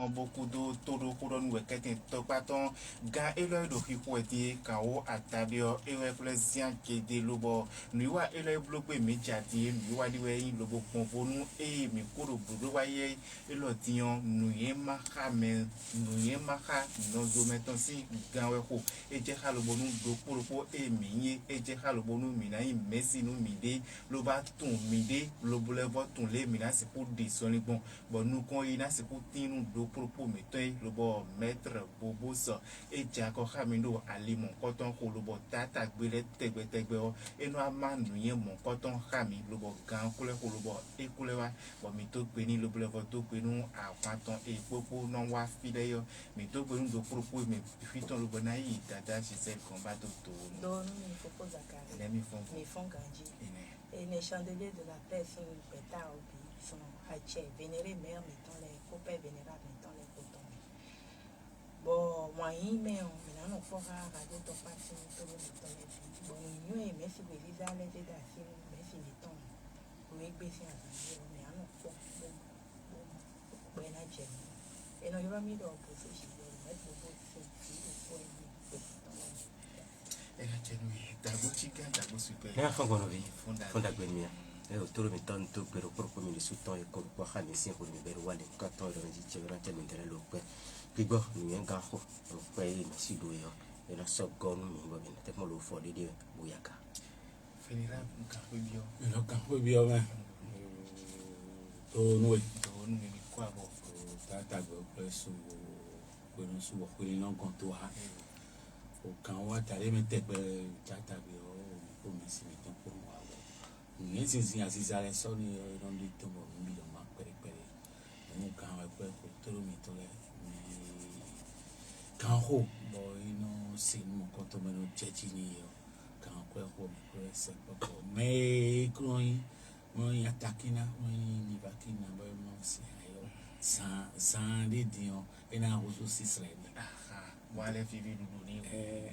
ton beaucoup d'eau todo couronne ou qu'est topaton ga elo do hikweti ka o atabio ewe plezian ke de lobo nuwa elo blogbe mejadi nuwa diwe lobo konvonu e mi kuro budo waye elo tion nuye maka nozo meton si ganwe ko eje halobonu do poropo e minye eje halobonu minai messi nu mide loba tun mide lobolevo tun le mina se pour disoni bon nous qu'on c'est pour tinu do propos mettez le bon maître bobo so et jako hamino ali mon coton ko le bon tata gbele tegbe et no man nuye mon coton hami le bon gan ko le bon et ko le wa bon mito peni le bon to penu a panton et popo non wa fide yo mito penu do propos mais fiton le bon ai tata c'est celle combat to don mi popo zakari mi font ganji et les chandeliers de la paix sont pétard sont hachés vénérés mère mettons les copains vénérables mettons les cotons bon moi mais on a fort à radio ton parti tout le mettons les bon nous et merci pour les aller de dassin merci mettons oui baisser mais on a fort bon na jem et non il va mis dans position mettre beaucoup et la tenue d'abo chica d'abo super ya fango novi fonda gwenmia autour de temps tout pero por comme le souton et comme quoi xamé sin ko ni beru wale ka to do ji ci ran tele ndere lo pe pigo ni en ga ko pe ni si do yo et la so gon mi ba ben te mo lo fo de bu yaka finira ka bio no ka bio me to no ni kwa bo tata go presso ko no su ko ni non konto ha o kan wa tare me te pe tata bio ko mi si ton ko ni sinsin asisare so ni don di to mo mi do ma pere mo kan wa pe ko to mi to le ni kan ho bo ino sin mo ko to me no chechi ni yo kan ko mi ko se ko me kroin mo ya takina mo ni vakina bo no si ayo san de dion e na ho so sisre ni wale fivi dudu ni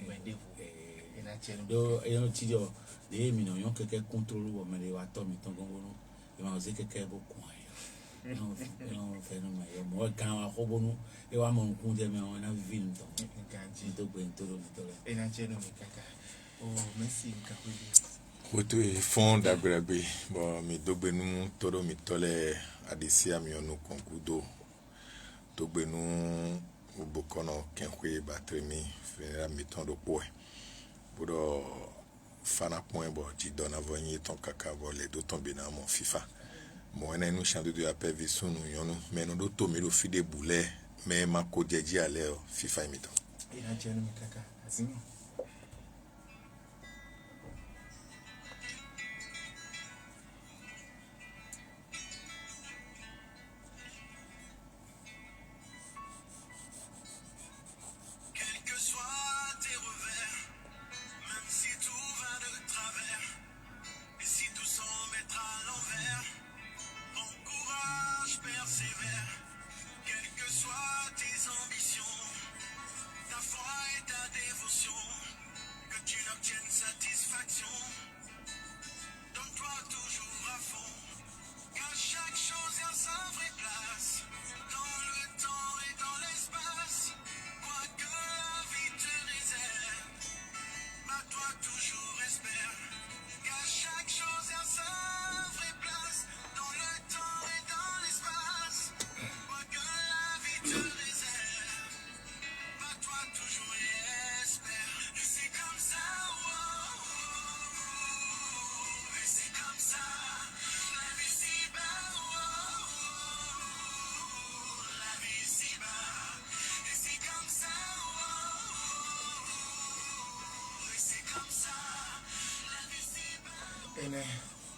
wendevu e na chenu do e no ti jo de mi no yon keke contrôle wo me le wa to mi ton gongo e ma ose keke bo kun ayo no fe no ma yo mo kan wa ko bonu e wa mo kun je me on na film ton ganji to gbe to lo mi to le e na chenu mi kaka oh merci kakuli Koto e fond d'agrabé bon mi dogbe nu toro mi tole adisi ami onu konkudo dogbe nu ubokono kenkwe batremi fera mi ton do poe bodo fana point bo ti dona vogni ton kaka bo le do tomber na mon FIFA mo ene nu chande de appel visunu yonu mais no do to mi do fide boulet mais ma ko jeji ale FIFA mi ton e na chenu mi kaka asinyo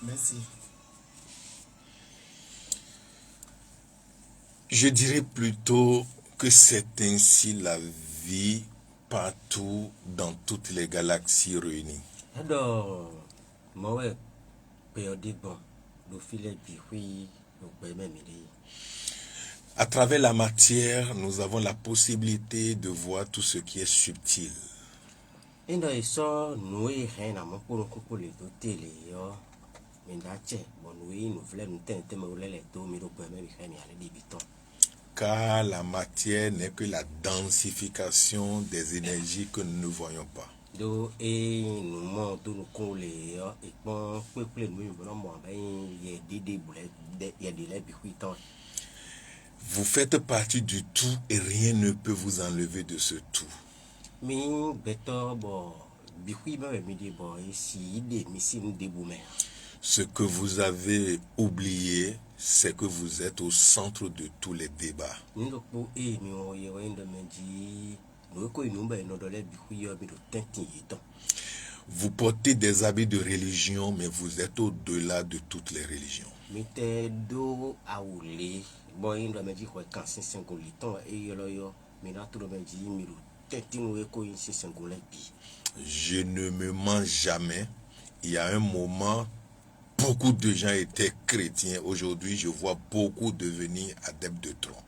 Merci. Je dirais plutôt que c'est ainsi la vie partout dans toutes les galaxies réunies. Alors, moi, périodique bon, le filet bihui, le même À travers la matière, nous avons la possibilité de voir tout ce qui est subtil. Et dans ça, nous rien à mon pour les télé, mais d'ailleurs, bon, nous voulons nous tenter mais les deux mais le même il y a les débitants. cas, la matière n'est que la densification des énergies que nous ne voyons pas. Do et nous montons nous coller et bon peu nous vraiment ben il y a des boulets il y a des biquitants. Vous faites partie du tout et rien ne peut vous enlever de ce tout. Mais beto bon biquit ben me dit bon ici des missiles des boumers. Ce que vous avez oublié, c'est que vous êtes au centre de tous les débats. Vous portez des habits de religion, mais vous êtes au-delà de toutes les religions. Je ne me mens jamais. Il y a un moment, beaucoup de gens étaient chrétiens. Aujourd'hui, je vois beaucoup devenir adeptes de tronc.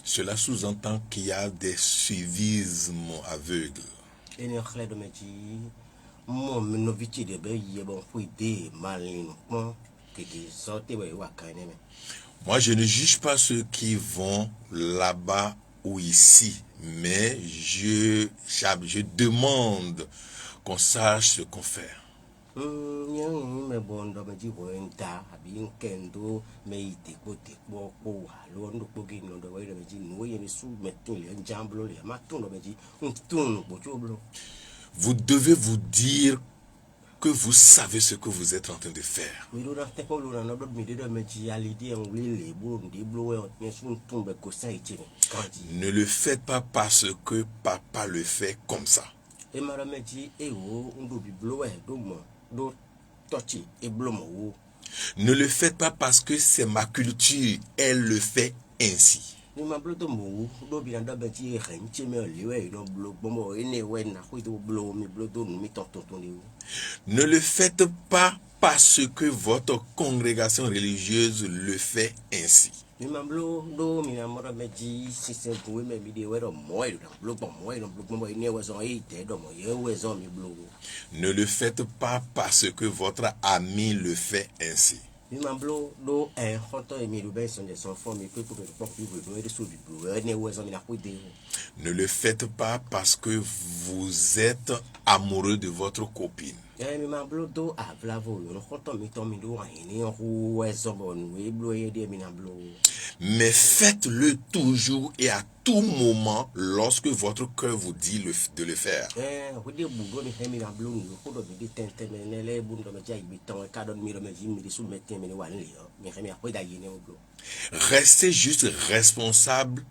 Cela sous-entend qu'il y a des suivismes aveugles. Moi, je ne juge pas ceux qui vont là-bas ou ici, mais je demande qu'on sache ce qu'on fait. Vous devez vous dire que vous savez ce que vous êtes en train de faire. Ne le faites pas parce que papa le fait comme ça. Ne le faites pas parce que c'est ma culture, elle le fait ainsi. Ne le faites pas parce que votre congrégation religieuse le fait ainsi. Ne le faites pas parce que votre ami le fait ainsi. Ne le faites pas parce que vous êtes amoureux de votre copine. Mais faites-le toujours et à tout moment lorsque votre cœur vous dit de le faire. Restez juste responsable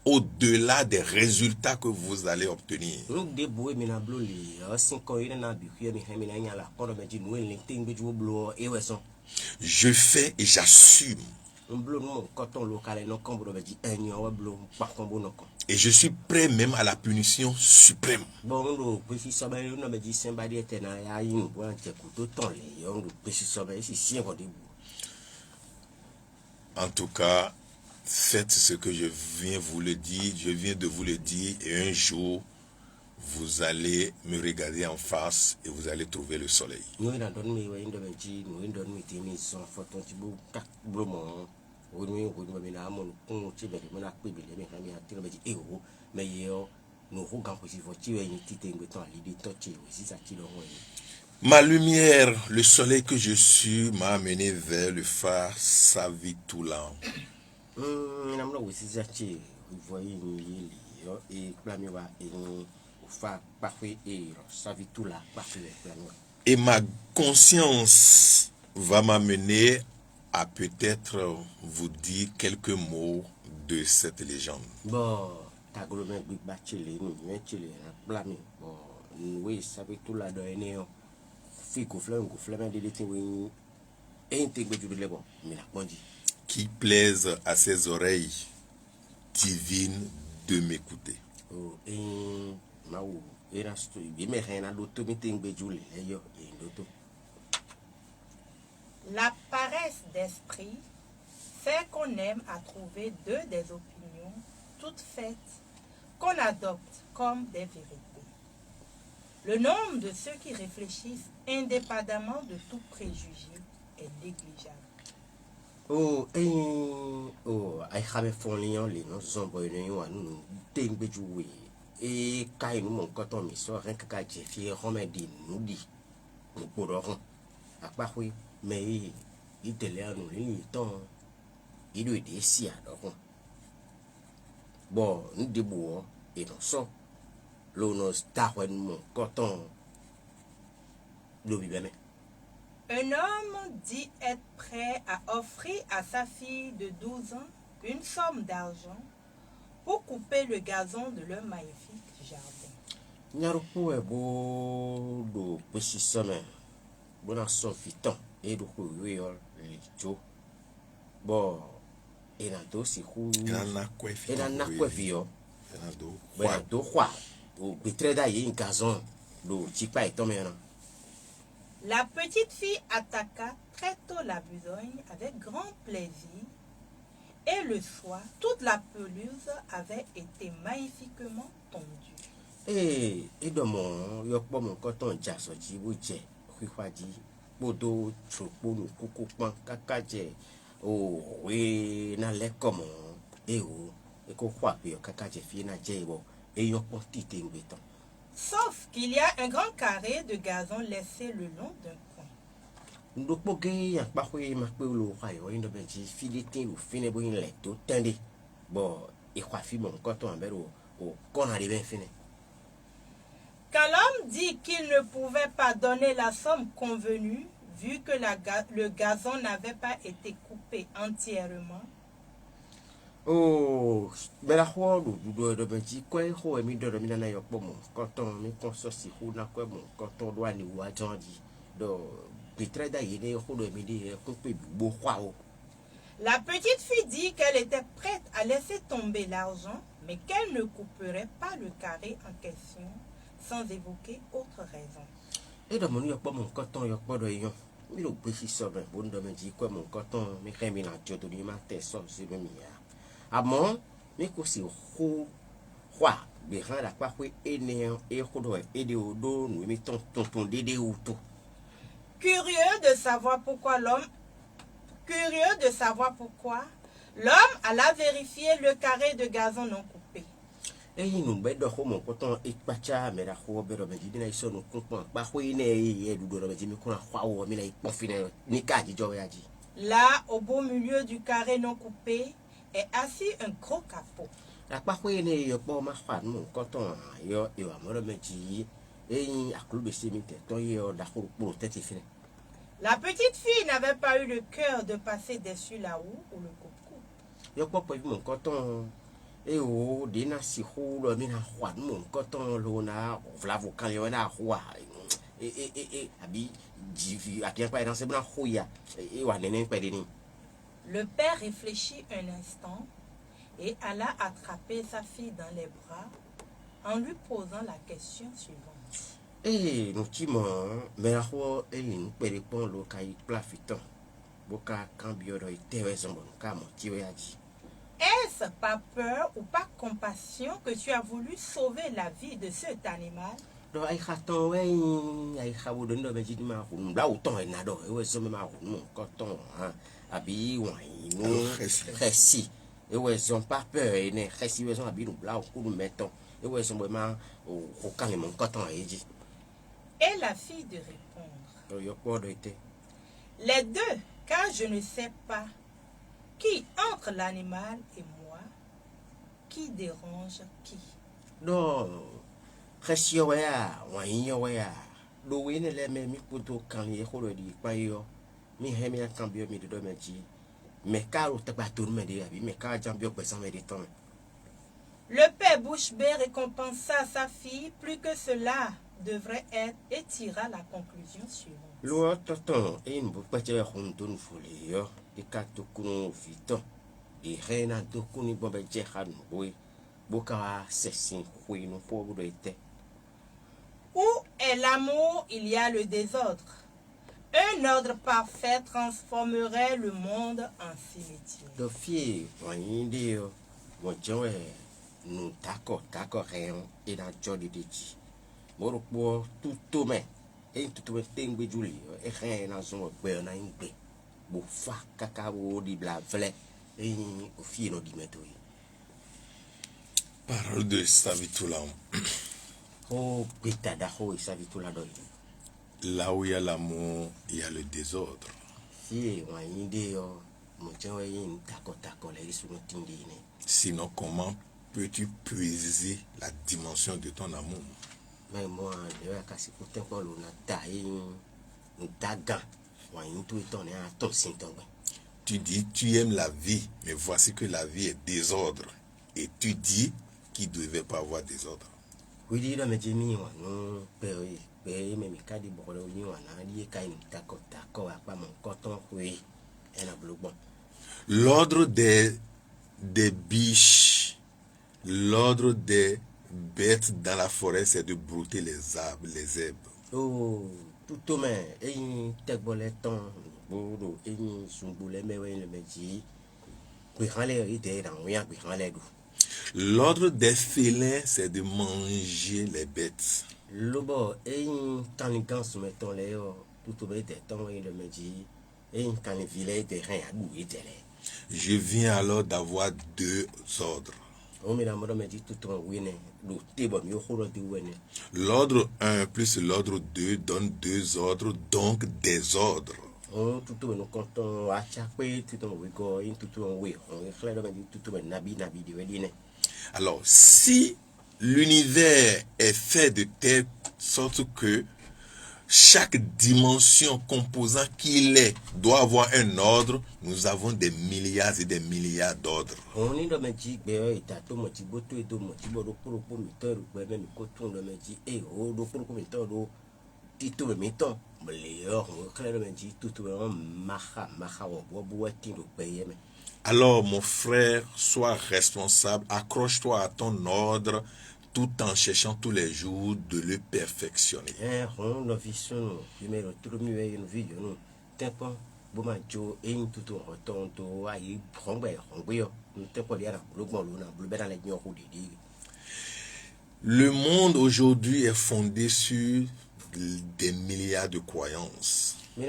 au-delà des résultats que vous allez obtenir. Je fais et j'assume. Et je suis prêt même à la punition suprême. En tout cas, faites ce que je viens vous le dire, je viens de vous le dire, et un jour, vous allez me regarder en face et vous allez trouver le soleil. Ma lumière, le soleil que je suis, m'a amené vers le phare Savitoulan. Et ma conscience va m'amener à peut-être vous dire quelques mots de cette légende. Qui plaise à ses oreilles divines de m'écouter. La paresse d'esprit fait qu'on aime à trouver d'eux des opinions toutes faites, qu'on adopte comme des vérités. Le nombre de ceux qui réfléchissent indépendamment de tout préjugé est négligeable. Oh, ai xame folion les non zombo ne yo anu tengbe juwe e kai nu mon koton mi so ren kaka je fi remedi nu di nu podoron apa hui me i tele anu ni ton i do de si adon bon nu de bo e non so lo no sta wen mon koton lo bi bene. Un homme dit être prêt à offrir à sa fille de 12 ans une somme d'argent pour couper le gazon de leur magnifique jardin. Nyarupu ebo do pesi semaine bona son fiton e do ko yo lijo bo ena do si ku ena na kwefio ena do kwa o betreda yi gazon do chipa etomena. La petite fille attaqua très tôt la besogne avec grand plaisir et le soir, toute la pelouse avait été magnifiquement tondue. Et de mon yokpo mon coton jaso ji buje kwikwaji bodo tropo no kukupan kakaje o we na le komo e o e ko kwa pe kakaje fi na je bo e yokpo tite ngbeton. Sauf qu'il y a un grand carré de gazon laissé le long d'un coin. Ndokpo ge yan pa kwe ma pe lo kwa yo ndo benji filitin ou fine bo in le to tende bo e kwa fi mon coton ambero o kona de ben fine. Quand l'homme dit qu'il ne pouvait pas donner la somme convenue, vu que le gazon n'avait pas été coupé entièrement, oh, bela ho do benji ko ho mi do mi na yo po mo koton mi kon so si hu na ko mo koton do ani wa janji do pitreda yene ho do mi di ko pe bo kwa o. La petite fille dit qu'elle était prête à laisser tomber l'argent, mais qu'elle ne couperait pas le carré en question sans évoquer autre raison. Et do mon yo po mo koton yo po do yon mi lo pe si so ben bo do benji ko mo koton mi remi na jodo ni ma te so si be mi ya. Amon, mais que c'est quoi, bien la quoi énéant et rodo et de odo nous mettons tonton dédé ou tout. Curieux de savoir pourquoi l'homme alla vérifier le carré de gazon non coupé. Et nous bedo mon coton et pacha mais la robe de medina ils sont comprend pas quoi né et du do medina ko na kwa o mi na confiner ni ka di jo ya di. Là au beau milieu du carré non coupé est assis un gros capot. La pa ko ne yo po ma fa mon coton yo amoro meji e akulu be semite to yo da ko pour tête fini. La petite fille n'avait pas eu le cœur de passer dessus la houe ou le coupe-coupe. Yo po mon coton e o dina si ho lo mi na kwa mon coton lo na vla vokan yo na kwa e abi jivi atien pa dans ce blanc hoya e wa nenen pa deni. Le père réfléchit un instant et alla attraper sa fille dans les bras en lui posant la question suivante. Eh, nous timons, mais la fois, elle peut répondre au cahier plafiton. Boka cambio de terrorisme, comme tu as dit. Est-ce par peur ou par compassion que tu as voulu sauver la vie de cet animal? Do ai khaton we ai khabu do ndo be jidi ma ko nda o ton na do e we so me ma ko no ko ton ha abi wa inu khesi e we son pas peur e ne khesi we son abi no bla o ko meton e we son ma o kan le mon coton e ji. Et la fille de répondre. Yo ko do ite. Les deux, car je ne sais pas qui entre l'animal et moi, qui dérange qui. No khesi yo ya wa yo ya do we ne le me mi poto kan ye ko do di pa yo mi he mi cambio mi do me ji me ka o te pa tour me de abi me ka jambio pe sans me de ton. Le père bouche bée récompensa sa fille plus que cela devrait être et tira la conclusion suivante. Lo tonton e mbo pa che honto nu foli yo e ka to kuno fito e rena do kuni bo be je han boy boka sesin hui no po do ite. Où est l'amour, il y a le désordre. Un ordre parfait transformerait le monde en cimetière. Do fie wa indi yo mo joe nous d'accord rien et dans Jody Deji. Bon pour tout mais et tout le temps que Julie et rien dans son père n'a une paix. Bon fa cacao di bla vle et au fil di méthode. Parole de Savitula. Oh pétada ho Savitula doy. Là où il y a l'amour, il y a le désordre. Si on a une idée mon tiens une d'accord les sur notre indine. Sinon, comment peux-tu puiser la dimension de ton amour? Mais moi, je vais casser pour te voir le taille, un dagan, ou un tout étonné à ton symptôme. Tu dis, tu aimes la vie, mais voici que la vie est désordre. Et tu dis qu'il ne devait pas avoir désordre. Oui, dis là, mais j'ai mis, non, mais mes cas de bon, on a dit qu'il d'accord, à pas mon coton, oui, et la bleu bon. L'ordre des biches, l'ordre des bêtes dans la forêt, c'est de brouter les arbres, les herbes. Oh, tout au moins, et une tête boleton, bourreau, et une souboule, mais oui, le métier. Oui, allez, il est dans rien, oui, allez, l'ordre des félins, c'est de manger les bêtes. Lobo, et une canigan, mettons les tout au moins des temps, et le métier, et une caniville de rien à bouiller. Je viens alors d'avoir deux ordres. L'ordre 1 plus l'ordre 2 donne deux ordres, donc des ordres. Alors, si l'univers est fait de telle sorte que chaque dimension composant qu'il est doit avoir un ordre, nous avons des milliards et des milliards d'ordres. Alors, mon frère, sois responsable, accroche-toi à ton ordre, tout en cherchant tous les jours de le perfectionner. Le monde aujourd'hui est fondé sur des milliards de croyances. Il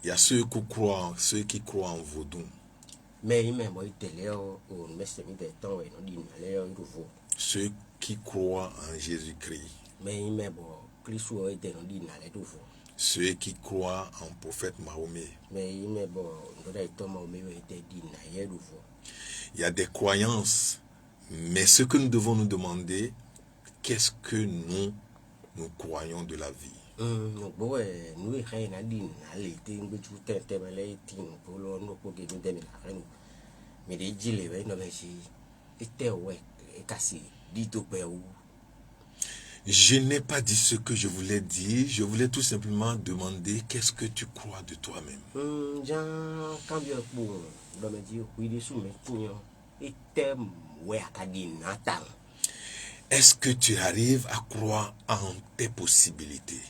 y a ceux qui croient en vaudou. Ceux qui croient en Jésus-Christ. Ceux qui croient en prophète Mahomet. Il y a des croyances, mais ce que nous devons nous demander, qu'est-ce que nous croyons de la vie? Je n'ai pas dit ce que je voulais dire, je voulais tout simplement demander qu'est-ce que tu crois de toi-même. Est-ce que tu arrives à croire en tes possibilités?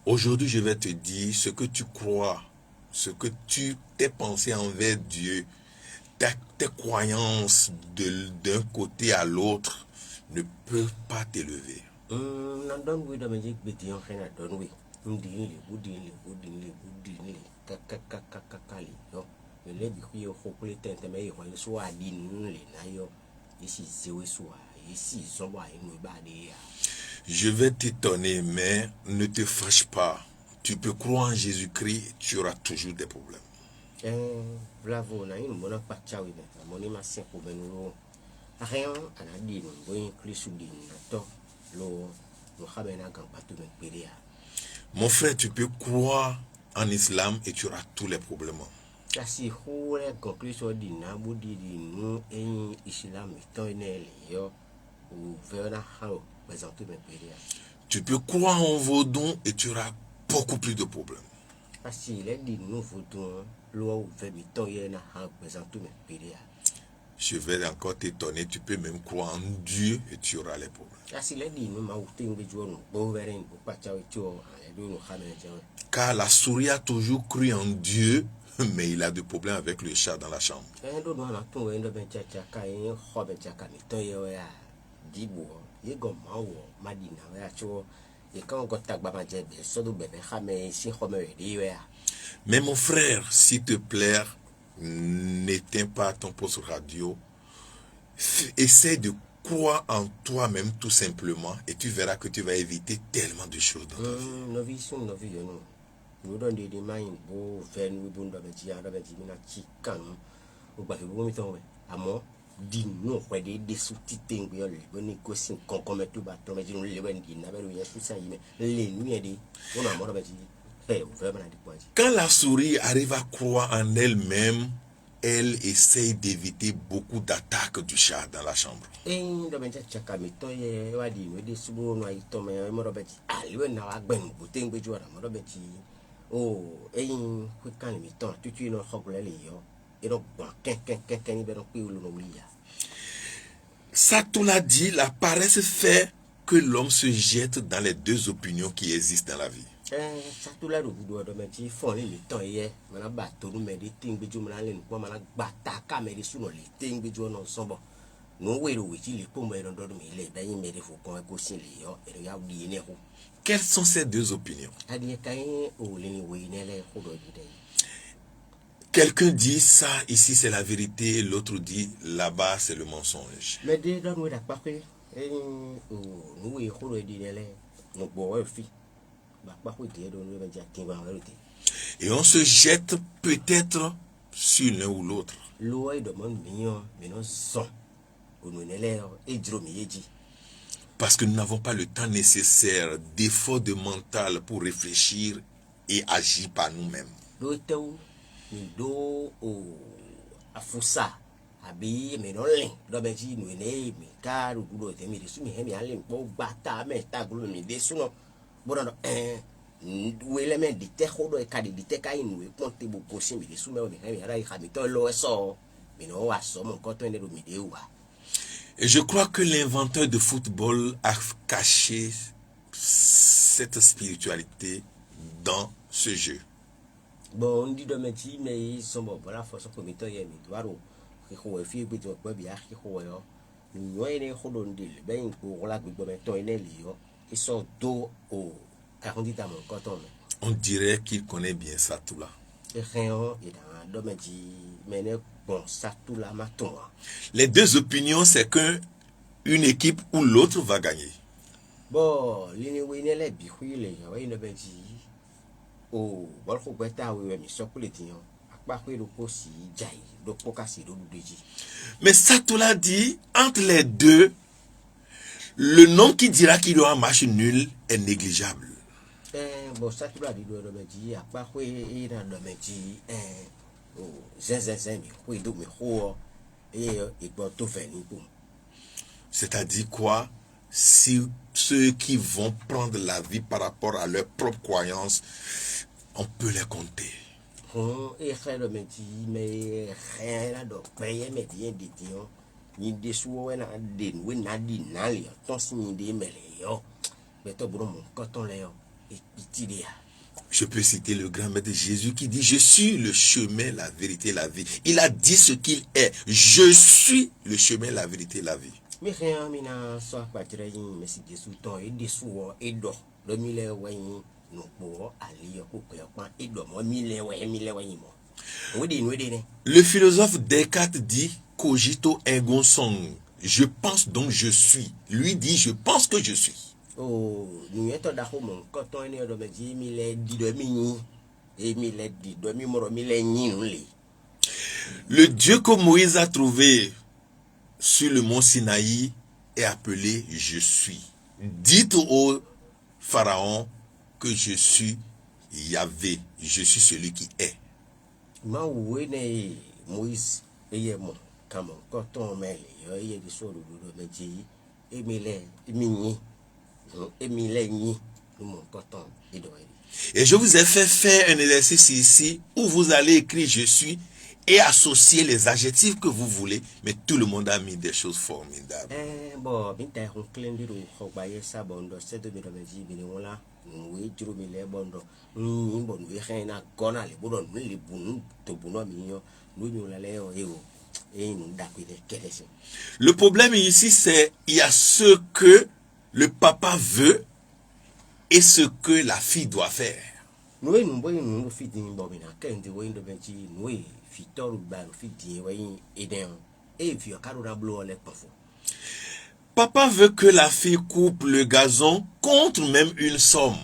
Aujourd'hui, je vais te dire ce que tu crois, tes pensées envers Dieu, tes croyances d'un côté à l'autre ne peuvent pas t'élever. Je vais t'étonner, mais ne te fâche pas. Tu peux croire en Jésus-Christ, tu auras toujours des problèmes. Mon frère, tu peux croire en islam et tu auras tous les problèmes. Tu peux croire en vaudou et tu auras beaucoup plus de problèmes. je vais encore t'étonner, tu peux même croire en Dieu et tu auras les problèmes. Car la souris a toujours cru en Dieu, mais il a des problèmes avec le chat dans la chambre. Mais mon frère, s'il te plaît, n'éteins pas ton poste radio. Essaie de croire en toi-même tout simplement et tu verras que tu vas éviter tellement de choses dans ta vie. Quand la souris arrive à croire en elle-même, elle essaye d'éviter beaucoup d'attaques du chat dans la chambre. Satoula dit, la paresse fait que l'homme se jette dans les deux opinions qui existent dans la vie. Quelles sont ces deux opinions? Quelqu'un dit ça, ici c'est la vérité, l'autre dit là-bas c'est le mensonge. Et on se jette peut-être sur l'un ou l'autre. Parce que nous n'avons pas le temps nécessaire d'effort de mental pour réfléchir et agir par nous-mêmes. Et je crois que l'inventeur de football a caché cette spiritualité dans ce jeu. On dirait qu'il connaît bien Satoula. Les deux opinions, c'est qu'une équipe ou l'autre va gagner. Mais Satoula dit, entre les deux, le nom qui dira qu'il y aura un match nul est négligeable. C'est-à-dire quoi? Si ceux qui vont prendre la vie par rapport à leurs propres croyances, on peut les compter. Je peux citer le grand maître Jésus qui dit: je suis le chemin, la vérité, la vie. Il a dit ce qu'il est. Je suis le chemin, la vérité, la vie. Le philosophe Descartes dit: cogito ergo sum. Je pense donc je suis. Lui dit: je pense que je suis. Le Dieu que Moïse a trouvé sur le mont Sinaï est appelé je suis. Dites au Pharaon que je suis Yahvé, je suis celui qui est. Et je vous ai fait faire un exercice ici où vous allez écrire je suis et associer les adjectifs que vous voulez, mais tout le monde a mis des choses formidables. Le problème ici, c'est il y a ce que le papa veut et ce que la fille doit faire. Papa veut que la fille coupe le gazon contre même une somme.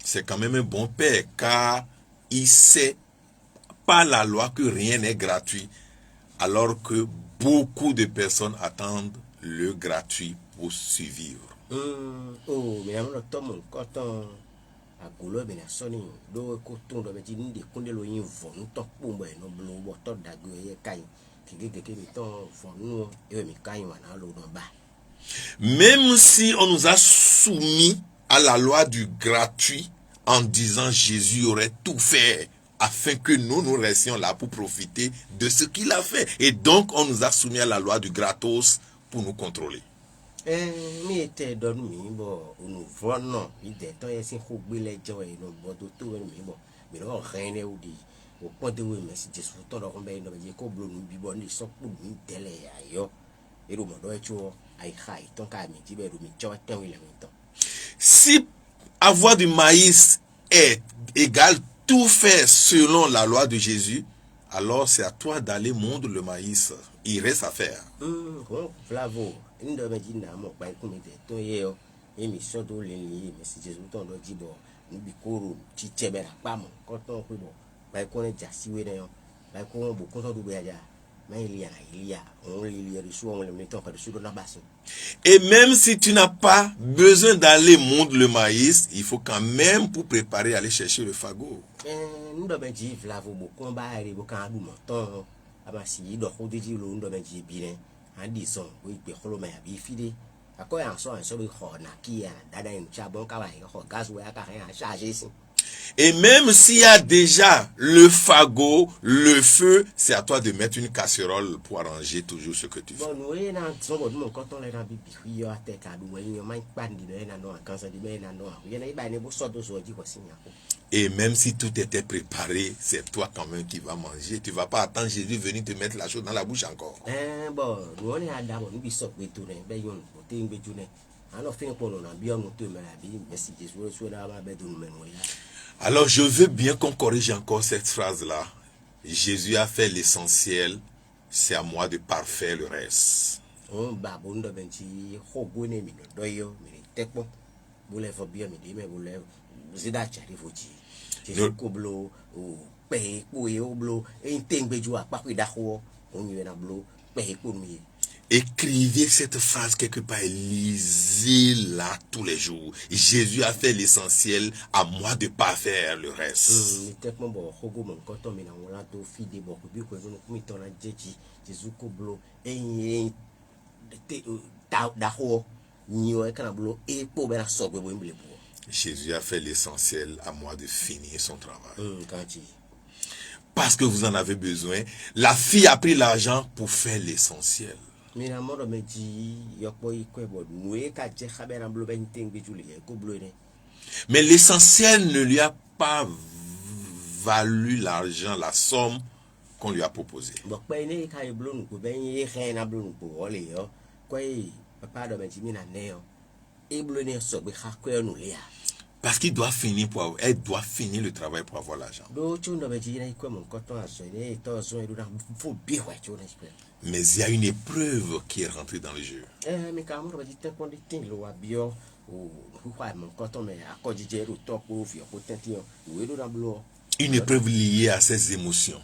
C'est quand même un bon père, car il sait par la loi que rien n'est gratuit, alors que beaucoup de personnes attendent le gratuit pour survivre. Même si on nous a soumis à la loi du gratuit en disant Jésus aurait tout fait afin que nous restions là pour profiter de ce qu'il a fait. Et donc on nous a soumis à la loi du gratos pour nous contrôler. Si avoir du maïs est égal tout faire selon la loi de Jésus, alors c'est à toi d'aller moudre le maïs. Il reste à faire. Et même si tu n'as pas besoin d'aller moudre le maïs, il faut quand même pour préparer aller chercher le fagot. Et même s'il y a déjà le fagot, le feu, c'est à toi de mettre une casserole pour arranger toujours ce que tu fais. Et même si tout était préparé, c'est toi quand même qui vas manger. Tu ne vas pas attendre Jésus venir te mettre la chose dans la bouche encore. Alors je veux bien qu'on corrige encore cette phrase-là. Jésus a fait l'essentiel, c'est à moi de parfaire le reste. Écrivez cette phrase quelque part et lisez-la tous les jours. Jésus a fait l'essentiel, à moi de pas faire le reste. Jésus a fait l'essentiel, à moi de finir son travail. Parce que vous en avez besoin. La fille a pris l'argent pour faire l'essentiel. Mais l'essentiel ne lui a pas valu l'argent, la somme qu'on lui a proposée. Parce qu'il doit finir pour avoir, elle doit finir le travail pour avoir l'argent. Mais il y a une épreuve qui est rentrée dans le jeu. Une épreuve liée à ses émotions.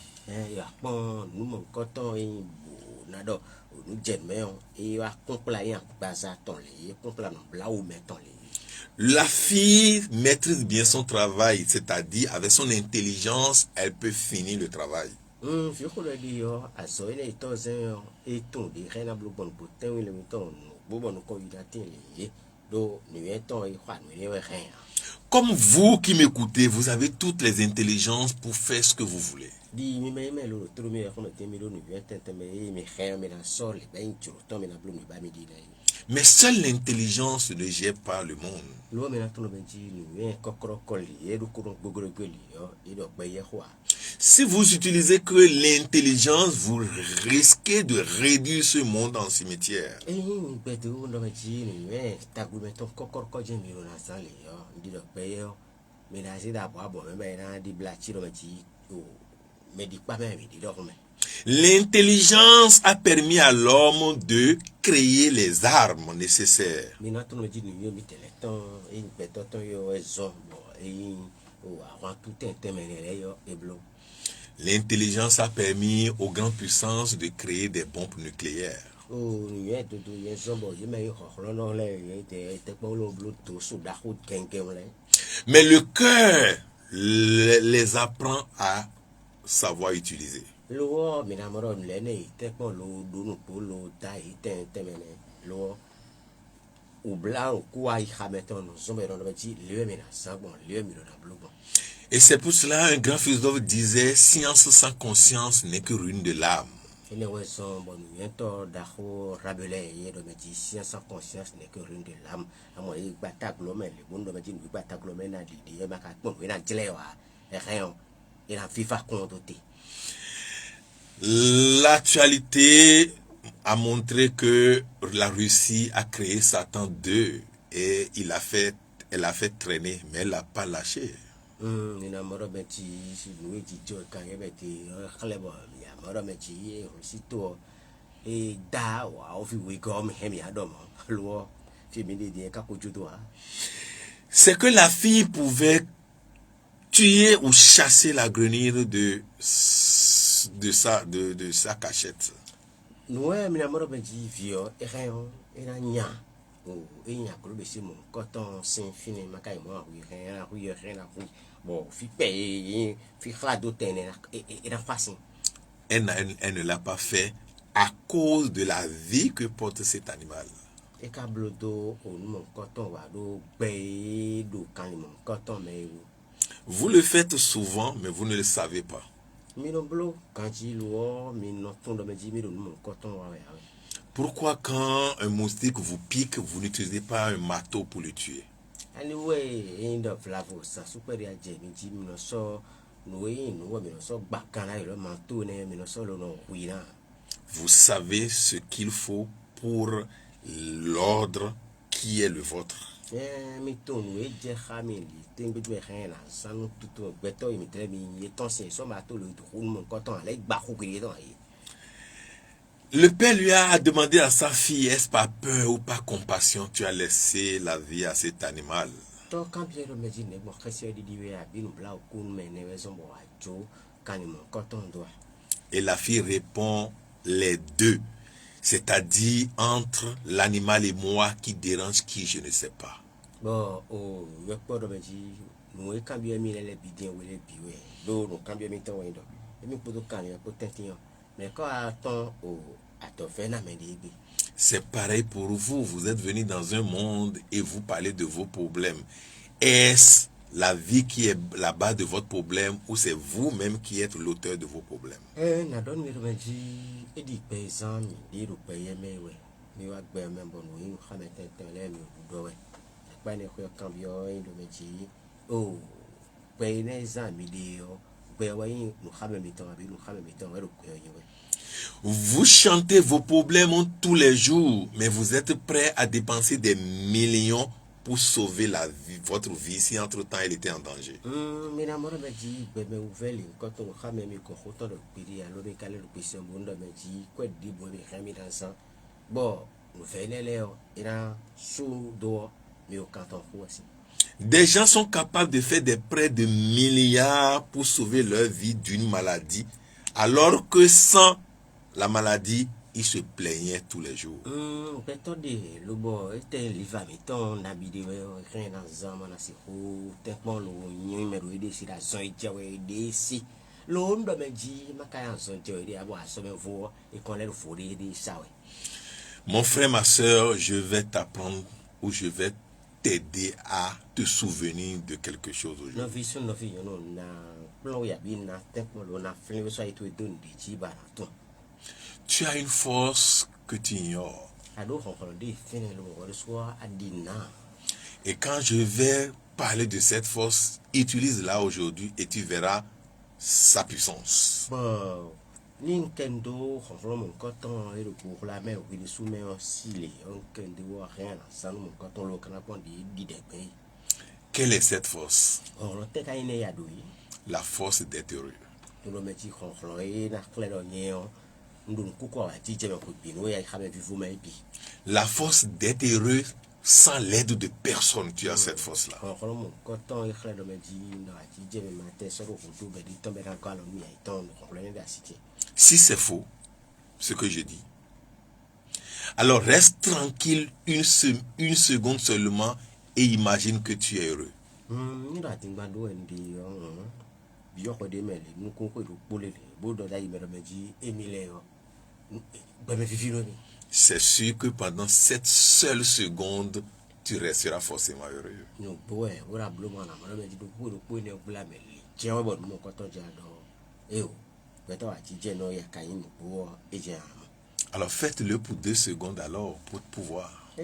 La fille maîtrise bien son travail, c'est-à-dire avec son intelligence, elle peut finir le travail. Comme vous qui m'écoutez, vous avez toutes les intelligences pour faire ce que vous voulez. Mais seule l'intelligence ne gère pas le monde. Si vous utilisez que l'intelligence, vous risquez de réduire ce monde en cimetière. L'intelligence a permis à l'homme de créer les armes nécessaires. L'intelligence a permis aux grandes puissances de créer des bombes nucléaires. Mais le cœur les apprend à savoir utiliser. Et c'est pour cela un grand philosophe disait: science sans conscience n'est que ruine de l'âme. L'actualité a montré que la Russie a créé Satan 2 et elle a fait traîner, mais elle l'a pas lâché. C'est que la fille pouvait tuer ou chasser la grenouille de sa cachette. Elle ne l'a pas fait à cause de la vie que porte cet animal. Vous le faites souvent, mais vous ne le savez pas. Pourquoi quand un moustique vous pique, vous n'utilisez pas un marteau pour le tuer? Vous savez ce qu'il faut pour l'ordre qui est le vôtre. Le père lui a demandé à sa fille: est-ce par peur ou par compassion tu as laissé la vie à cet animal? Et la fille répond: les deux. C'est-à-dire entre l'animal et moi, qui dérange qui, je ne sais pas. C'est pareil pour vous. Vous êtes venu dans un monde et vous parlez de vos problèmes. Est-ce la vie qui est la base de votre problème ou c'est vous-même qui êtes l'auteur de vos problèmes? Vous chantez vos problèmes tous les jours, mais vous êtes prêt à dépenser des millions pour sauver la vie, votre vie, si entre-temps elle était en danger. Des gens sont capables de faire des prêts de milliards pour sauver leur vie d'une maladie, alors que sans la maladie, ils se plaignaient tous les jours. Mon frère, ma soeur, je vais t'apprendre ou je vais t'aider à te souvenir de quelque chose aujourd'hui. Tu as une force que tu ignores. Et quand je vais parler de cette force, utilise-la aujourd'hui et tu verras sa puissance. Quelle est cette force? La force d'être heureux. La force d'être heureux sans l'aide de personne. Tu as cette force-là. Si c'est faux, ce que je dis, alors reste tranquille une seconde seulement et imagine que tu es heureux. C'est sûr que pendant cette seule seconde, tu resteras forcément heureux. Alors faites-le pour 2 secondes alors, pour pouvoir.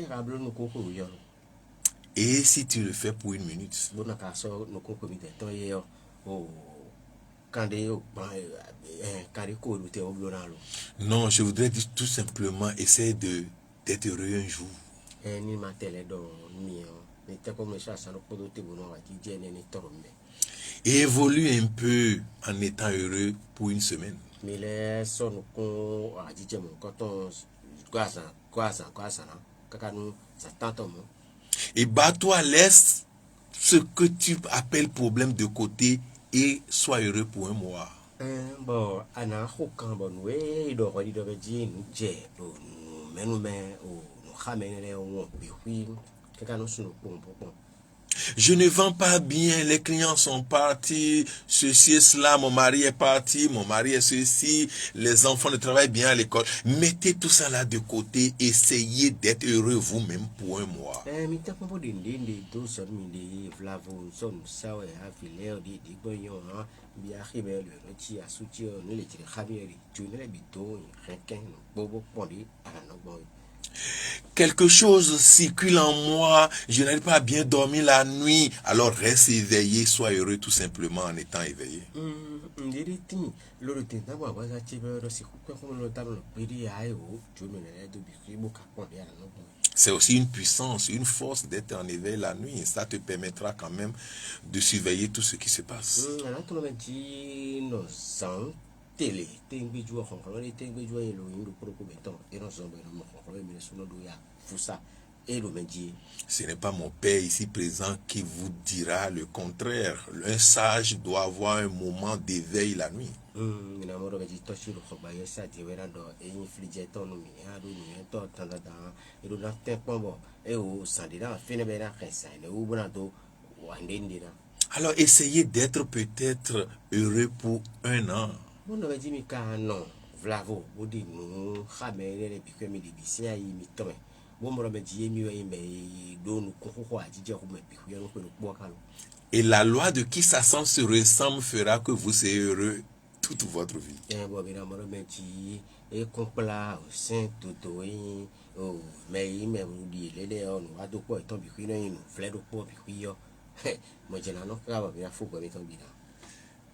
Et si tu le fais pour 1 minute? Non, je voudrais dire tout simplement, essayer d'être heureux un jour. Et évolue un peu en étant heureux pour 1 semaine. Et bats-toi, laisse ce que tu appelles problème de côté et sois heureux pour 1 mois. Je ne vends pas bien, les clients sont partis, ceci et cela, mon mari est parti, mon mari est ceci, les enfants ne travaillent bien à l'école. Mettez tout ça là de côté, essayez d'être heureux vous-même pour 1 mois. Quelque chose circule en moi, je n'arrive pas à bien dormir la nuit, alors reste éveillé, sois heureux tout simplement en étant éveillé. C'est aussi une puissance, une force d'être en éveil la nuit. Ça te permettra quand même de surveiller tout ce qui se passe. Ce n'est pas mon père ici présent qui vous dira le contraire. Un sage doit avoir un moment d'éveil la nuit. Alors essayez d'être peut-être heureux pour 1 an. Et la loi de qui sa sens se ressemble fera que vous serez heureux toute votre vie.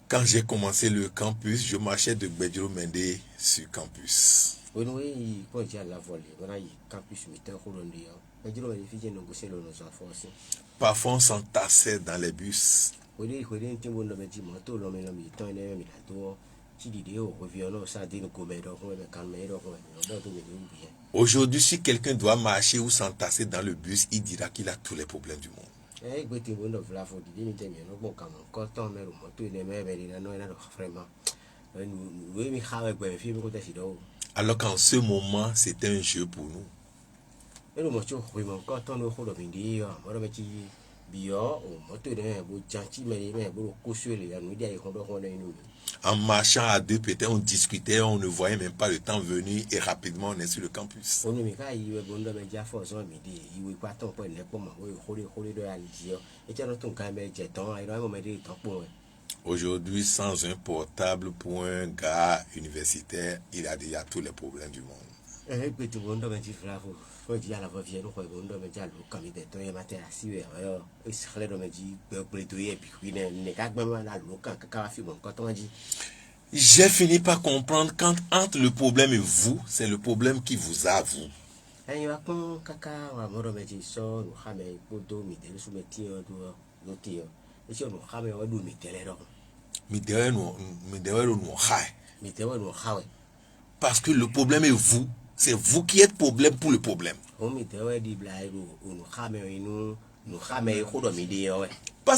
Quand j'ai commencé le campus, je marchais de Gbedjiro Mende sur campus. Parfois on s'entassait dans les bus. Aujourd'hui, si quelqu'un doit marcher ou s'entasser dans le bus, il dira qu'il a tous les problèmes du monde. Alors qu'en ce moment, c'est un jeu pour nous. En marchant à deux, peut-être on discutait, on ne voyait même pas le temps venir et rapidement on est sur le campus. Aujourd'hui, sans un portable pour un gars universitaire, il a déjà tous les problèmes du monde. J'ai fini par comprendre quand entre le problème et vous, c'est le problème qui vous a vous. Parce que le problème est vous. C'est vous qui êtes problème pour le problème. Parce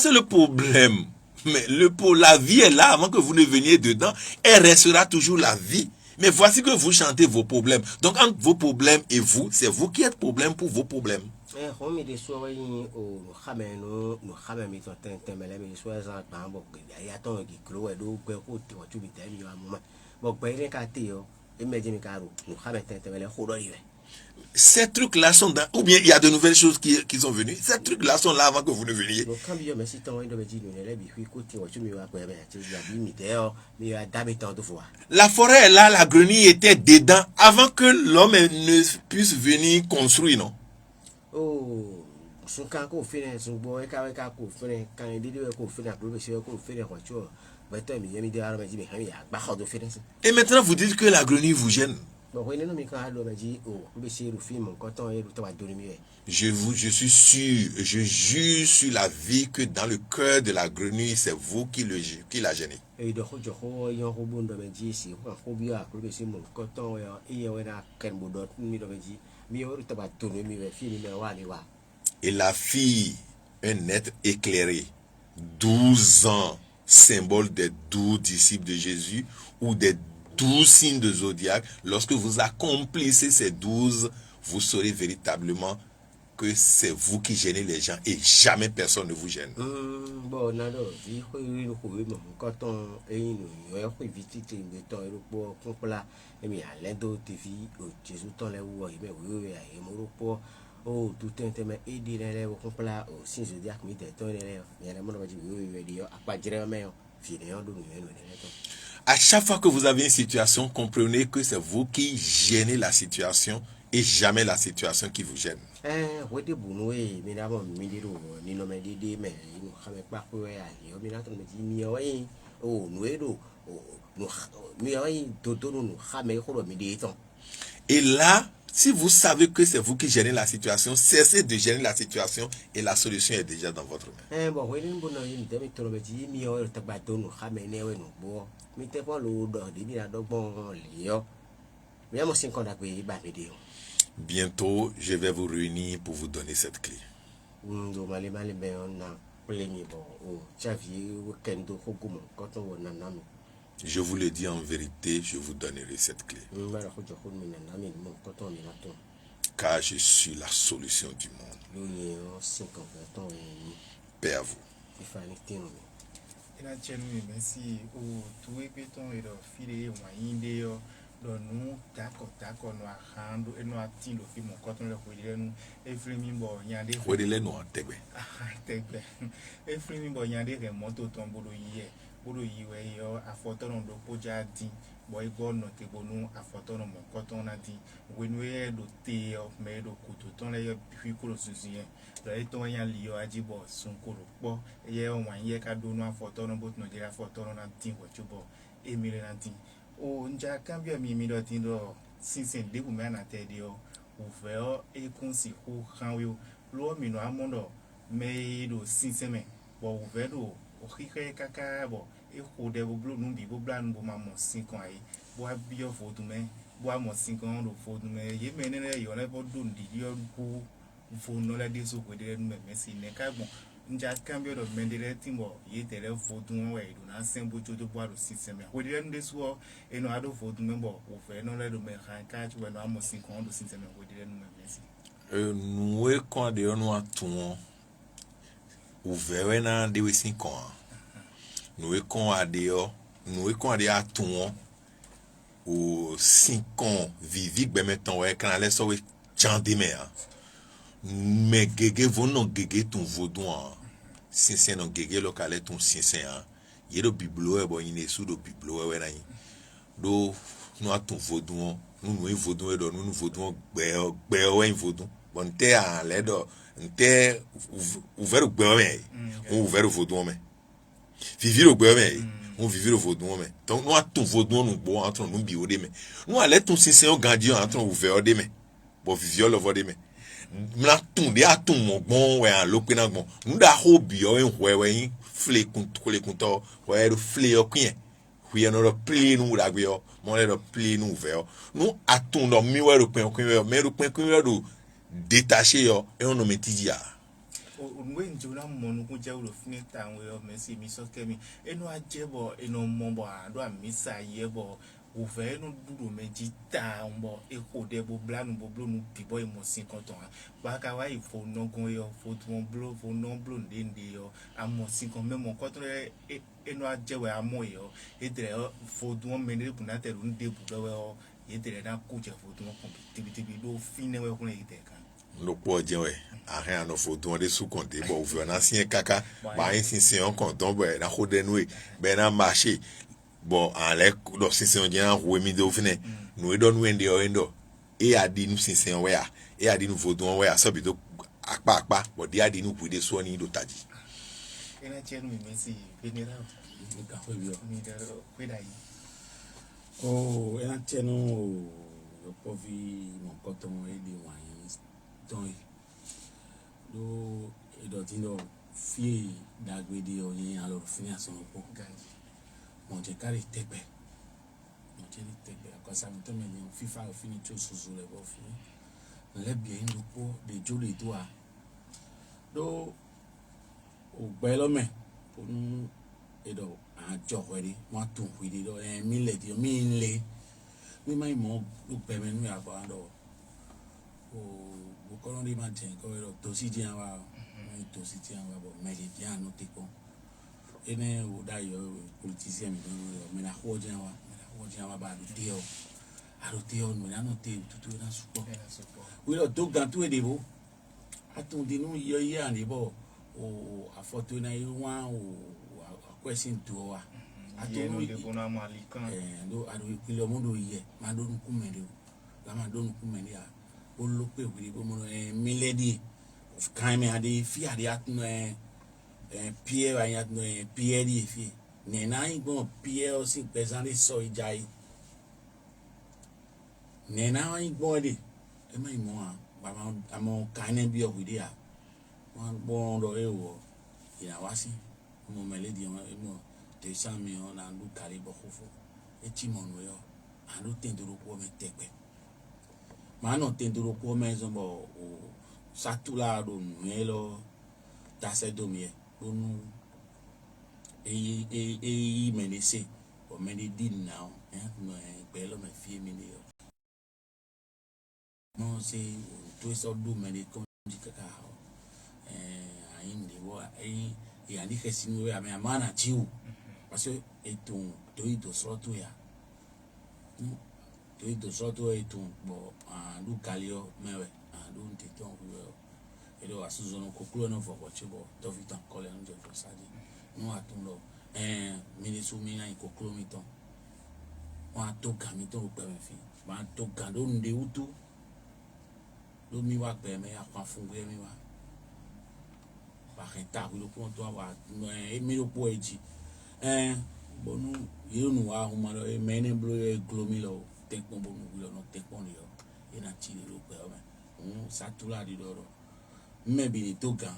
que le problème, mais la vie est là avant que vous ne veniez dedans. Elle restera toujours la vie. Mais voici que vous chantez vos problèmes. Donc entre vos problèmes et vous, c'est vous qui êtes problème pour vos problèmes. Ces trucs-là sont dans... Ou bien il y a de nouvelles choses qui sont venues. Ces trucs-là sont là avant que vous ne veniez. La forêt est là, la grenouille était dedans avant que l'homme ne puisse venir construire, non? Et maintenant vous dites que la grenouille vous gêne. Je suis sûr, je jure sur la vie que dans le cœur de la grenouille, c'est vous qui la gênez. Et la fille, un être éclairé, 12 ans, symbole des 12 disciples de Jésus ou des 12 signes de zodiaque, lorsque vous accomplissez ces 12, vous saurez véritablement que c'est vous qui gênez les gens et jamais personne ne vous gêne. À chaque fois que vous avez une situation, comprenez que c'est vous qui gênez la situation et jamais la situation qui vous gêne. Et là, si vous savez que c'est vous qui gênez la situation, cessez de gêner la situation et la solution est déjà dans votre main. Bientôt, je vais vous réunir pour vous donner cette clé. Je vous le dis en vérité, je vous donnerai cette clé. Car je suis la solution du monde. Paix à vous. Donu tako no ahando eno atindo fi mo koton le kwelenu efremi bo nyande kwelele no tegbe efremi bo nyande re moto ton bodo yiwe yo afotono do poja di bo igbo no te bonu afotono mo koton na di wenu e do te o me do kuto ton le yo fi kuro sunsun lo e ton yan li yo ajibo sun kuro po ye o wan ye ka do no afotono bot no je afotono na tin wo chubo emile na tin o nja cambio mi do tindo sinsen de bu me na te dio o veo e kunsi ho hanwe lo mi no amondo me do sinsen me bo o vedo o khike kaka bo e ho de bu blu nu bi bu bla nu bu ma mo sin kan ai bo abio fodu me bo mo sin kan do fodu me ye me ne yo le bo do ndi yo ku fo no la de so ko de nu me si ne ka bon nja cambio do mendele timbo yetere fodu we do na sembo jojo bo aro system we de nde so e no ado fodu membo o fe no le do me kan ka chu we no amosin kon do system we de nu me mesi nous e kon de no atun ouvert na de we 5 ans nous e con adeo nous e con ade atun o 5 ans vivi gbe metan we kan le so we chande me mais gege vono gege ton vodouan sinsen non gege lokale ton sinsen yedo biblo e bo ine su do biblo we na yin do no atun vodouan nous e vodouan do nous vodouan gbe we vodouan bon te a le do nte ouvert gbe we on ouvert vodouan me vivir au gbe me on vivir au vodouan me donc no atun vodouan no bo atun no bi ode me no ale ton sinsen o gandi atun ouvert de me bo vivir lo vo de me mla tun de atun mo gbon we an lo pe na gbon nda ho bi o en we yin fle kun to we do fle o kun we no do play nu da gbe o mo le do play nu ve o nu atun do mi we do pe kun we me do pe kun we do détaché yo e on no metiji a onwe njona monu kun je ro fini ta we o mesi mi so kemi enu ajebo enu mo bo ado amisa yebo ouvert no duro meji ta mbo e ko de bo blanu bo blonu bibo e mo 50 ans ba ka wa ifo no gon yo fo tun blo fo no blo ndende yo amo 50 même ko to enu ajewe amo yo e dre fo dun menere punate ru nde bu do yo e dre na ku je fo dun competitivity do fine we ko le ite kan no po je we arien no fo dun de sous compter bo ouvert na sien kaka ba yin sin on compte bo na ko de nou be na marché bon en les do sinsen on dien roué mi do fine nous don wende o endo e adi nu sinsen we e adi nu vodun we so bi do akpa bo di adi nu pude so ni do taji ena chenu mi mesi venera ka fo bi o mi da ko dai oh ena chenu yo po vi mon koton e di wa yin don do e do tin do fi dagbe di o yin alo fini aso po ganji mon je carry tepe akosa mi to me ni fifa o fini to suzu le bo fini le bien do po de jole to a do o gbe lo me onu edo a jo we mo tun wi de do mi le di mi le mi mai mo do pe me nu abo ando o ko no di ma ten ko edo to si di an wa to si ti an wa bo me le di an no te ko ene o da yo politicien mi do me na ho je wa ba do teo no na no te tutu na supo we lo to gan tu e de bo atun de nu yo ye an de bo o afoto na yo wa o question to wa atun no de bona malikan do ado ikile mo do ye ma do nu ku me de la ma do nu ku me de a o lo pe we bo mo miledi of kind me ade fi ade atun Pierre va y a Pierre di fi ne na igbon Pierre aussi pesant de so ijai ne na igbon de e ma imo a ba ma amo kane bi o gidi a won bon do e wo ina wasi mo mele di mo 200 millions na ndu kari bo khofo e ti mo no yo anu tendoro ko me tepe ma no tendoro ko me zo bo o satula do melo ta se do mi onu e menese o meni din now no pe lo me fi mi ni yo no se to so do meni ko di kaka ai ndi wo ai ya ni khesinu ya me amana jiu parce que eton to do so to ya to do so to eton bo du kalio mewe du nteton wo edo asuzo no koklo no fo bochebo to vitan kole no je fo sadi no atundo minisu mina koklo miton wa to gamito pe me fi ma to gando nde utu do mi wa pe me akwa fungwe mi wa ba renta wi lo po to wa mi lo po eji bonu yenu wa huma lo mene blo glomi lo tekpon bonu wi lo no tekpon yo ina chile lo pe o me satula di doro maybe ni toga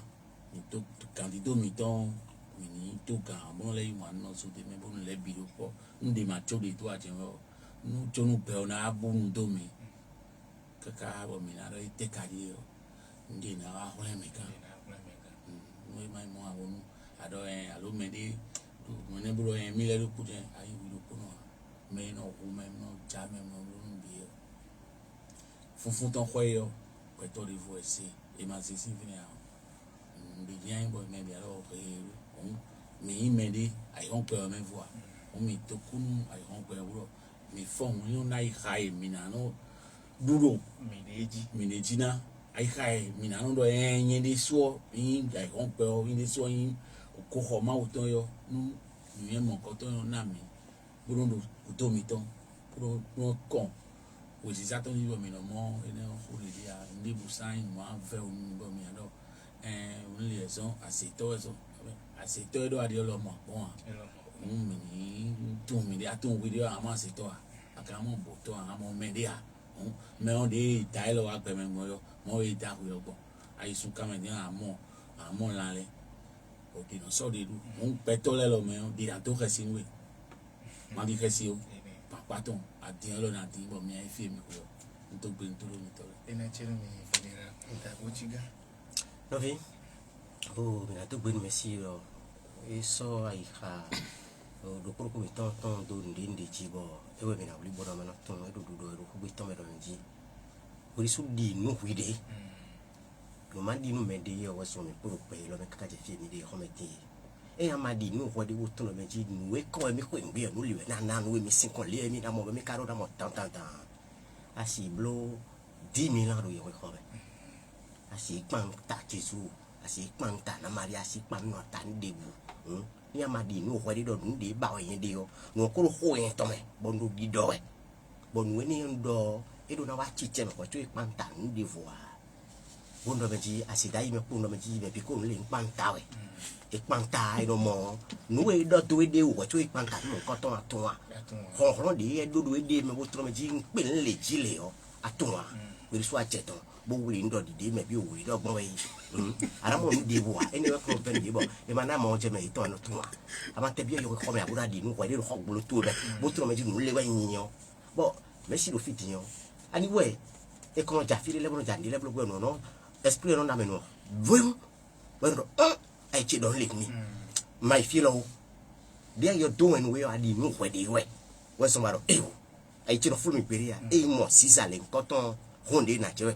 ni to candidat mi ton ni toga bon le mo no so de me bon le bi do po ndi ma cho de to a jen o no cho no pe na abu ndo mi kaka bo mi na ro te kari o ndi na wa ho me ka no mai mo a wonu ado alo me de do mo ne bro mi le ku je ayi wi do ko no me no ku me no ja me no lo bi funfun ton khoyo pe to de vo ese e ma se si vini a bien bon mais alors mais il m'a dit ay on peut même voir on me tokunu ay on peut voir mais fond on na ikai minano duro minejina ai kai minano do de so in ay on peut in de so in ko ho ma uton yo nu ni mo ko to na mi buru do to mi ton pro con òsì sátọ́ níbọ̀ mi lọ mọ́ ẹni òrìlì à níbu sáyìn mọ́ à ń fẹ́ omi níbọ̀ mi àdọ́ onílé ẹ̀sán àṣetọ́ ẹ̀dọ́ adé ọlọ́mọ àpọ́n à ń mi ní tún mi dé àtún wíde àmọ́ àṣetọ́ à àkàmọ́ bòtọ́ àmọ́ mẹ́dẹ́ à mẹ́wọ́n dé ìta ẹ̀ lọ́wọ́ àgbẹ̀mẹ̀ mọ́ yọ mọ́ ìta àkùyọ̀ gbọ́ àyíṣun kámẹ́dé àmọ́ lálẹ́ òkè náà sọ́ọ̀dẹ̀ dùn mọ́ ń pẹ́tọ́ lẹ́lọ́ mẹ́wọ́n dé àtó kẹsí níwèé má bí kẹsí o pàpàtàn àdìyàn lọ́nà àdìyàn bọ̀ mi àìfẹ́ mi kúrò nítorí nítorí mi tọ́lẹ̀. ẹnà chẹ́rù mi ìfẹ̀lẹ́ra ìdàgbò jígá. lọ́fẹ̀ẹ́ o mina tó gbé ní mẹ́sì lọ sọ àyíká lókòrókò mi tán tó ndé ndé jí bọ̀ ewé mi náà wọlé bọ́dọ̀ mẹ́nà tó ẹ̀dọ̀dọ̀ ẹ̀rọ gbé tán mẹ́dọ̀ mi jí oríṣi di inú wíde ló má di inú mẹ́dẹ́ yẹ ọwọ́ sọ mi kúrò pé lọ́mọ kíkà jẹ́ fi mi dé ọmọ ẹ̀dẹ́ yẹ e ama di nu ho de wo to no meji nu we ko mi ko ngbe no liwe na nu we mi sin kon le mi na mo mi karo da mo tan asi blo 10,000 ans ro ye ko be asi pan ta jesu asi pan ta na maria asi pan no ta de bu ni ama di nu ho de do nu de ba o yen de yo no ko ho yen to me bo nu di do e bo nu ni ndo e do na wa chi che me ko tu pan ta nu de voir bo ndo meji asi dai me ko ndo meji be bi ko le pan ta we ìpàǹtà ìrọmọ nuwe dọtò èdè òwò tó ìpàǹtà nù kọtọ àtúnwà họhọrọ de yẹ dodo èdè mẹ bó tọrọ mẹ jí ń pè ń lè jí lè ọ àtúnwà pèrèsù àjẹtọ bó wuli ń dọ dìde mẹ bí òwúrì dọgbọn wẹ yìí àràmọ ń de wò wá ẹni wẹ kọ fẹ nìyí bọ ẹ máa ná àmọ ọjẹ mẹ yìí tọ ẹnu túnwà àmọ tẹbi ẹyọ kọ mẹ àbúrò àdì nù kọ ẹdẹ lọkọ gbolo tó bẹ bó tọrọ mẹ jí nù lé wẹ yìnyín yọ bọ mẹsì ló fi dìyàn àníwẹ ẹ kọ jà fílẹ lẹbùrọ jà ní lẹbùrọ gbẹ nù ọ esprit nọ nàmẹ nù vóyún wẹ nù I don't let me. My fellow, there you're doing where I didn't know where they were. What's the matter? I tell full me peria, more Caesar and cotton, Honda natural.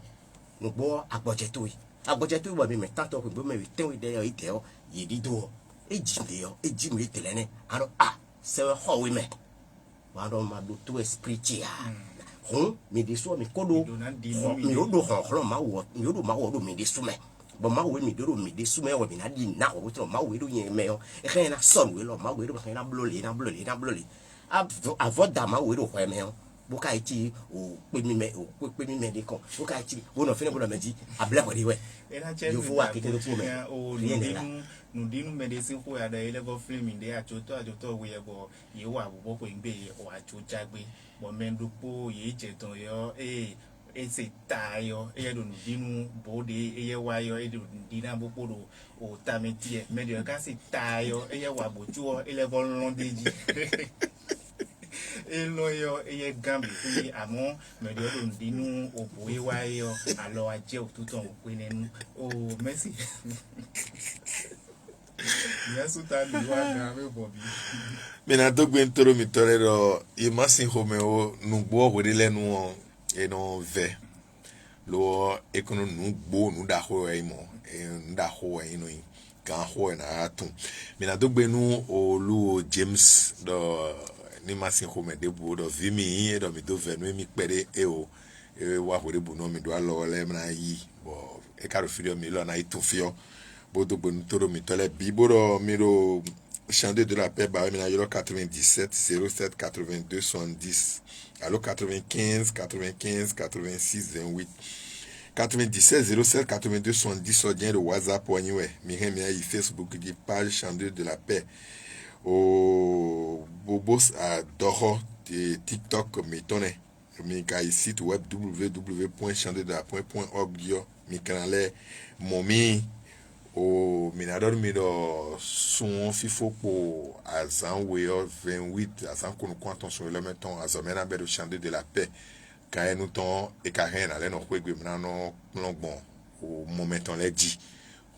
No more a budget to it. A budget to what we may start up with me, tell me there, tell ye did do. A Jim little, and several how we met. One of my do to a preacher. Me this one, me codo, me do my work, you do my work, me this woman. But my way me do me this summer when I did now with my way doing mail. A kind of son will my way to a bloody. I've got that my way to wear mail. Bukaiti, or with me medical. Bukaiti, one of them, a black way. You for working the woman. Oh, Nudinu medicine who had a level film in the Achoto, we go, you are walking bay or Achojagbe, but men do poor ye jeton your ese tayo edo dinu bode eye wayo edo dina boporo o tametie medio kasi tayo eye wabojuo elevo londeji eloyo eye gambi fi amo medio dinu oboe wayo alo aje otuto pinenu o merci Yesu ta ni wa game bobi mina dogbe ntoro mi torero imasi homeo nugbo hodile nu eno ve lo ekono nu gbo nu da ho e mo nda ho e no kan ho na atun mina dogbe nu olu James do ni masin ho me de bu do vimi e do mi do ve no mi pere e o e wa hore bu no mi do alo le na yi bo e karo fio mi lo na itu fio bo dogbe nu toro mi tole biboro mi ro Chandé de la paix, bah, 97 07 82 70. Allo 95 86 28. 97 07 82 70 sur le WhatsApp ou anyway. Miremia y Facebook qui page Chandé de la paix. Au Bobos à Doro de TikTok métonne. Mika site web www.chandedelapaix.org mi canal momi o minador mido son fifo po azan weyo 28 azan kono kwanton so le meton azomena be do Chandé de la paix ka enu ton e ka hen ale no kwegbe na no longbon o momenton le di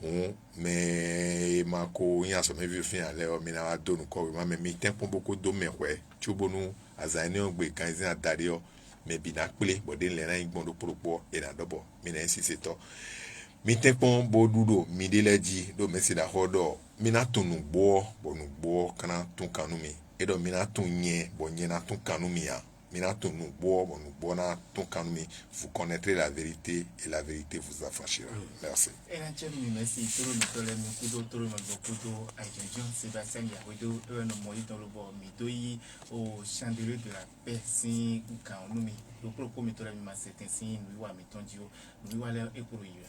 on me mako yin aso me vi fin ale o mina wa do nu ko ma me mi tempo boko do me we chubonu azan ni ogbe kan zin adari o me bi na pele bode le na igbon do poropo e na dobo mi na insiste to mi tekpon bo dudo mi de leji do mesi da hodo mi na tunu bo kana tun kanu mi edo mi na tun nye bo nye na tun kanu mi ya mi na tunu bo na tun kanu mi vous connaîtrez la vérité et la vérité vous affranchira. Merci. Et là tu me merci tout le monde le kudo tout le monde kudo ajejon Sébastien Yawedo no moyi dans le bord mi doyi au chandelier de la paix sin kan no mi le propos mi to la mi ma certain sin mi wa mi tondio mi wa le ekuru yi